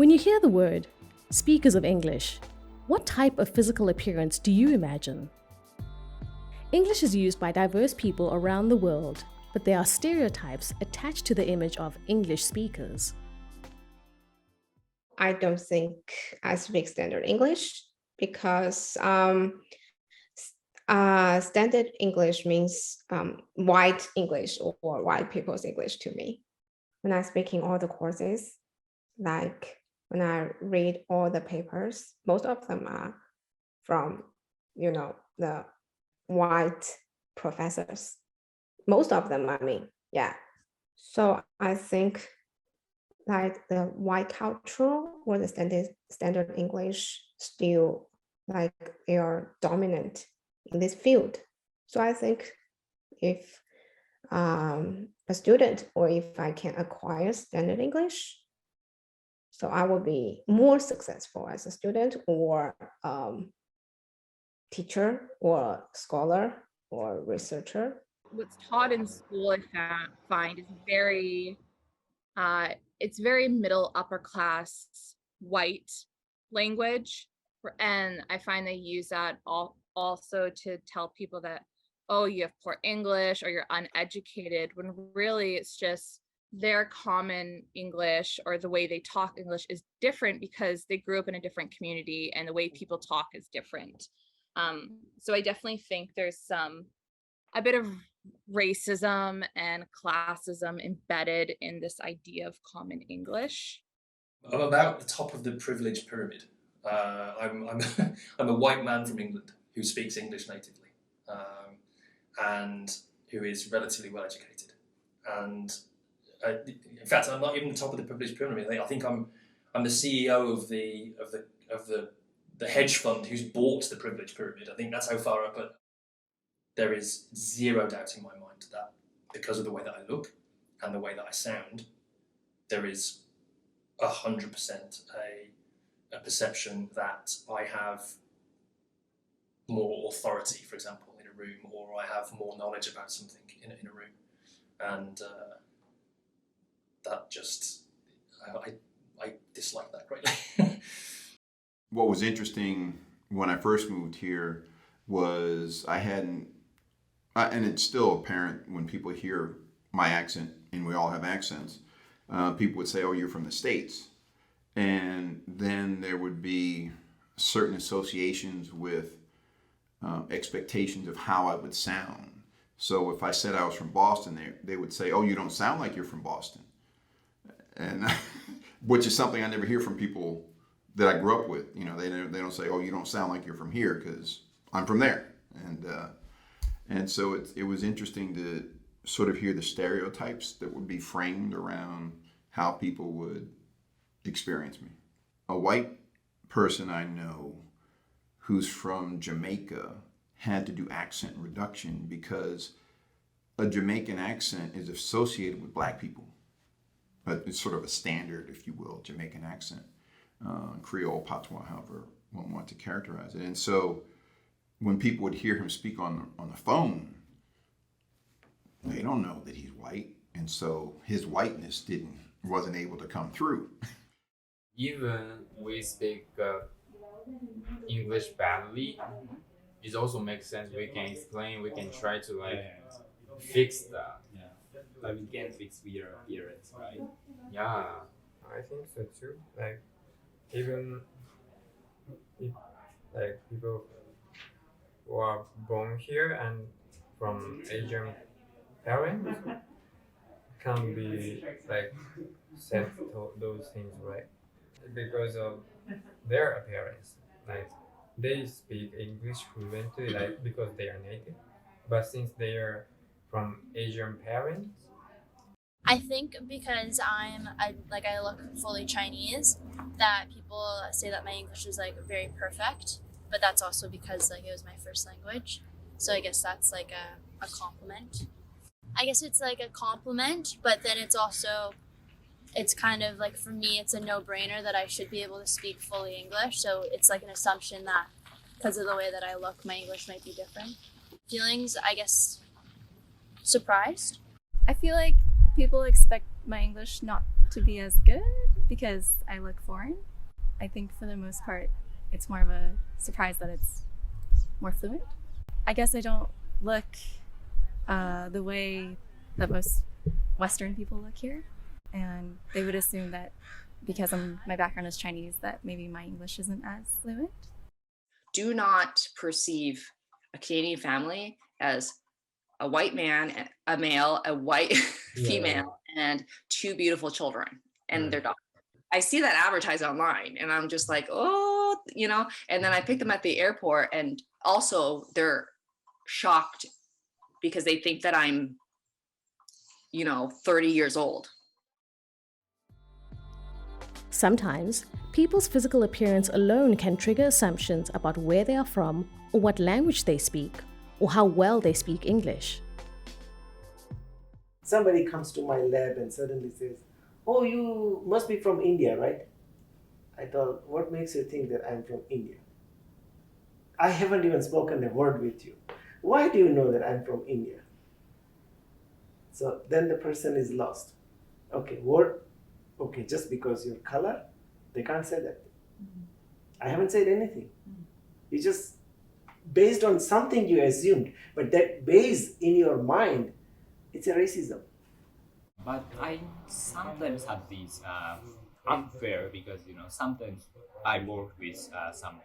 When you hear the word speakers of English, what type of physical appearance do you imagine? English is used by diverse people around the world, but there are stereotypes attached to the image of English speakers. I don't think I speak standard English because standard English means white English or white people's English to me. When I'm speaking all the courses, like when I read all the papers, most of them are from, the white professors. Most of them, I mean, yeah. So I think like the white culture or the standard English still like they are dominant in this field. So I think if a student or if I can acquire standard English, so I will be more successful as a student or teacher or scholar or researcher. What's taught in school, find is it's very middle upper class white language, and I find they use that also to tell people that, oh, you have poor English or you're uneducated, when really it's just their common English or the way they talk English is different because they grew up in a different community and the way people talk is different. So I definitely think there's a bit of racism and classism embedded in this idea of common English. I'm about the top of the privilege pyramid. I'm I'm a white man from England who speaks English natively, and who is relatively well educated. And in fact, I'm not even the top of the privilege pyramid. I think I'm the CEO of the hedge fund who's bought the privilege pyramid. I think that's how far up. There is zero doubt in my mind that because of the way that I look and the way that I sound, there is 100% a perception that I have more authority, for example, in a room, or I have more knowledge about something in a room. And that just, I dislike that greatly. What was interesting when I first moved here was and it's still apparent when people hear my accent, and we all have accents, people would say, oh, you're from the States. And then there would be certain associations with expectations of how I would sound. So if I said I was from Boston, they would say, oh, you don't sound like you're from Boston. And which is something I never hear from people that I grew up with. They don't say, oh, you don't sound like you're from here, because I'm from there. And so it was interesting to sort of hear the stereotypes that would be framed around how people would experience me. A white person I know who's from Jamaica had to do accent reduction because a Jamaican accent is associated with black people. It's sort of a standard, if you will, Jamaican accent, Creole, Patois, however one wants to characterize it. And so when people would hear him speak on the phone, they don't know that he's white, and so his whiteness wasn't able to come through. Even we speak English badly, it also makes sense. We can explain. We can try to fix that. Yeah, like we can fix your appearance, right? Yeah, I think so too. Like even if people who are born here and from Asian parents can be said those things, right? Because of their appearance. They speak English fluently, because they are native. But since they are from Asian parents, I think because I look fully Chinese, that people say that my English is very perfect, but that's also because it was my first language. So I guess that's a compliment. I guess it's a compliment, but then it's kind of for me, it's a no-brainer that I should be able to speak fully English. So it's an assumption that because of the way that I look, my English might be different. Feelings, I guess, surprised. I feel like people expect my English not to be as good because I look foreign. I think for the most part, it's more of a surprise that it's more fluent. I guess I don't look the way that most Western people look here. And they would assume that because my background is Chinese, that maybe my English isn't as fluent. Do not perceive a Canadian family as a white man, a male, a white female, and two beautiful children and their dog. I see that advertised online and I'm just like, oh, you know, and then I pick them at the airport and also they're shocked because they think that I'm, 30 years old. Sometimes, people's physical appearance alone can trigger assumptions about where they are from, or what language they speak, or how well they speak English. Somebody comes to my lab and suddenly says, "Oh, you must be from India, right?" I thought, what makes you think that I'm from India? I haven't even spoken a word with you. Why do you know that I'm from India? So then the person is lost. Okay, what? Okay, just because your color, they can't say that. I haven't said anything. You just, based on something you assumed, but that base in your mind, it's a racism. But I sometimes have these unfair because sometimes I work with some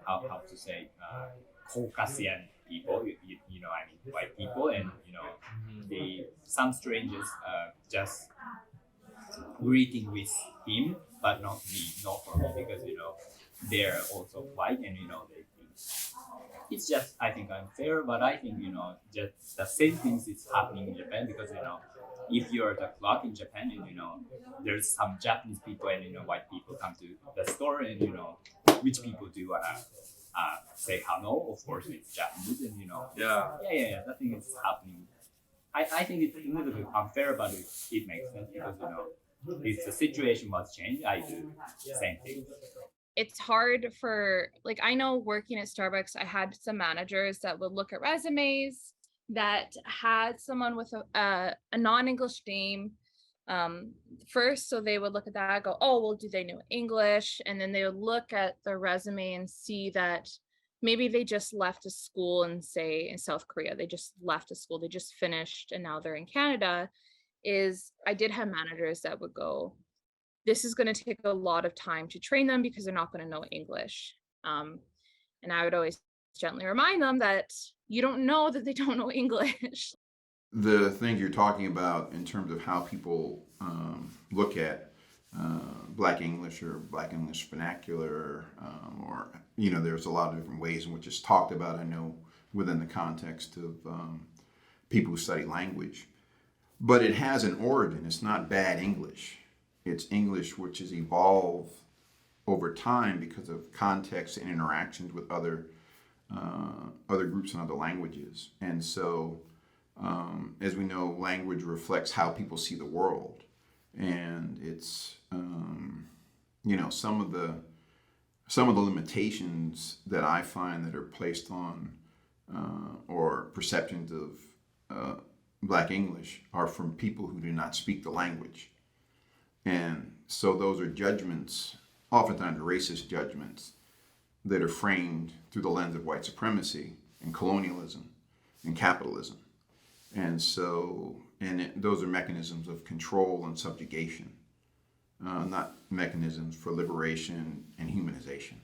how to say Caucasian people, white people, and some strangers just greeting with him, but not me, not for me, because they're also white, and they think it's just, I think, unfair. But I think just the same things is happening in Japan, because if you're the clock in Japan, and there's some Japanese people and white people come to the store, and which people do wanna say hello, of course it's Japanese, and that thing is happening. I think it's a little bit unfair, but it makes sense because if the situation was changed, I do the same thing. It's hard for, like, I know working at Starbucks, I had some managers that would look at resumes that had someone with a non-English name first. So they would look at that, go, oh, well, do they know English? And then they would look at their resume and see that maybe they just left a school and say in South Korea, they just left a school, they just finished, and now they're in Canada. I did have managers that would go, this is going to take a lot of time to train them because they're not going to know English. And I would always gently remind them that you don't know that they don't know English. The things you're talking about in terms of how people look at Black English or Black English vernacular, or there's a lot of different ways in which it's talked about, I know, within the context of people who study language. But it has an origin. It's not bad English. It's English which has evolved over time because of context and interactions with other groups and other languages. And so, as we know, language reflects how people see the world. And it's, some of the limitations that I find that are placed on or perceptions of Black English are from people who do not speak the language. And so those are judgments, oftentimes racist judgments, that are framed through the lens of white supremacy and colonialism and capitalism. And so, those are mechanisms of control and subjugation, not mechanisms for liberation and humanization.